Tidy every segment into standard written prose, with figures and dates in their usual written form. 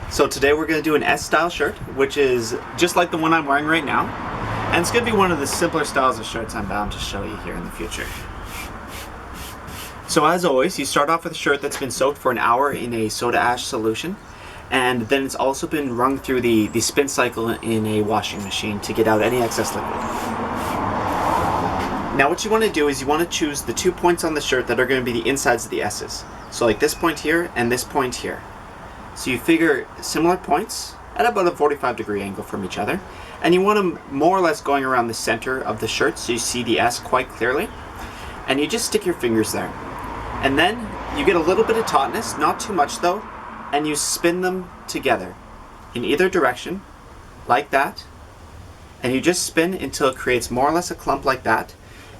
So today we're going to do an S-style shirt, which is just like the one I'm wearing right now. And it's going to be one of the simpler styles of shirts I'm bound to show you here in the future. So as always, you start off with a shirt that's been soaked for an hour in a soda ash solution. And then it's also been wrung through the spin cycle in a washing machine to get out any excess liquid. Now what you want to do is you want to choose the 2 points on the shirt that are going to be the insides of the S's. So like this point here and this point here. So you figure similar points at about a 45-degree angle from each other. And you want them more or less going around the center of the shirt so you see the S quite clearly. And you just stick your fingers there. And then you get a little bit of tautness, not too much though, and you spin them together in either direction, like that. And you just spin until it creates more or less a clump like that.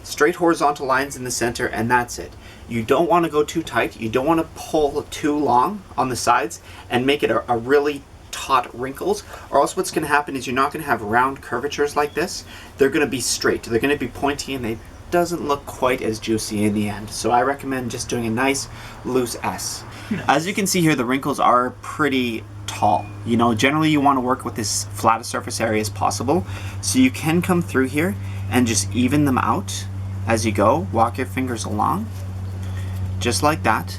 Straight horizontal lines in the center, and that's it. You don't want to go too tight. You don't want to pull too long on the sides and make it a really taut wrinkles, or else what's going to happen is you're not going to have round curvatures like this. They're going to be straight. They're going to be pointy, and they doesn't look quite as juicy in the end. So I recommend just doing a nice loose S. As you can see here, the wrinkles are pretty tall. You know, generally you want to work with as flat a surface area as possible. So you can come through here and just even them out as you go. Walk your fingers along, just like that.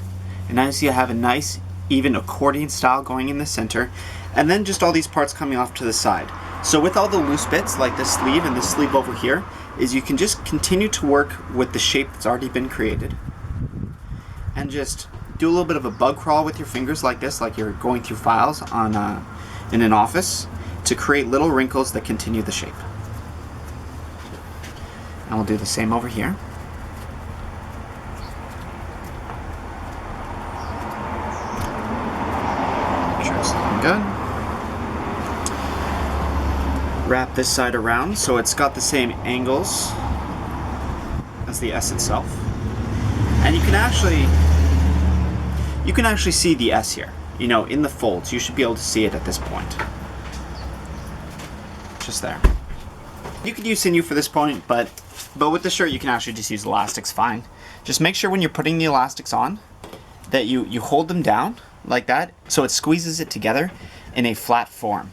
And now you see I have a nice, even accordion style going in the center. And then just all these parts coming off to the side. So with all the loose bits, like the sleeve and the sleeve over here, is you can just continue to work with the shape that's already been created. And just do a little bit of a bug crawl with your fingers like this, like you're going through files on in an office, to create little wrinkles that continue the shape. And we'll do the same over here. Make sure it's looking good. Wrap this side around so it's got the same angles as the S itself. And you can actually see the S here. You know, in the folds. You should be able to see it at this point. Just there. You could use sinew for this point, but with the shirt you can actually just use elastics fine. Just make sure when you're putting the elastics on that you hold them down like that so it squeezes it together in a flat form.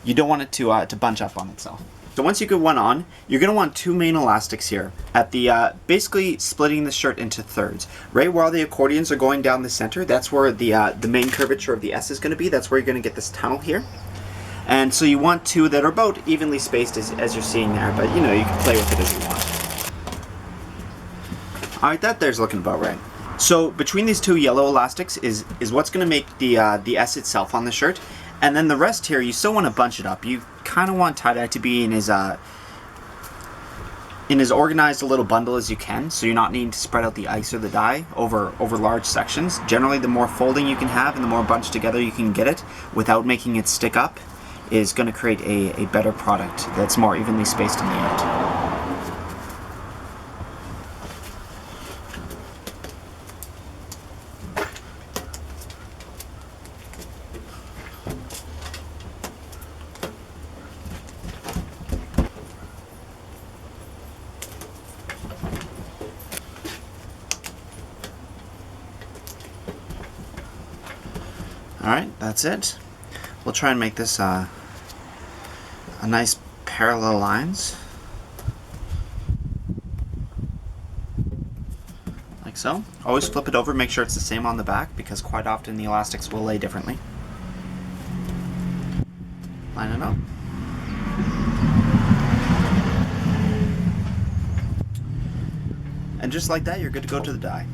You don't want it to bunch up on itself. So once you get one on, you're going to want 2 main elastics here at the basically splitting the shirt into thirds. Right where all the accordions are going down the center, that's where the main curvature of the S is going to be. That's where you're going to get this tunnel here. And so you want 2 that are about evenly spaced as you're seeing there, but you know, you can play with it as you want. Alright, that there's looking about right. So between these 2 yellow elastics is what's going to make the S itself on the shirt. And then the rest here, you still want to bunch it up. You kind of want tie-dye to be in as organized a little bundle as you can, so you're not needing to spread out the ice or the dye over large sections. Generally, the more folding you can have and the more bunched together you can get it without making it stick up is going to create a better product that's more evenly spaced in the end. Alright, that's it. We'll try and make this a nice parallel lines. Like so. Always flip it over, make sure it's the same on the back because quite often the elastics will lay differently. Line it up. And just like that, you're good to go to the dye.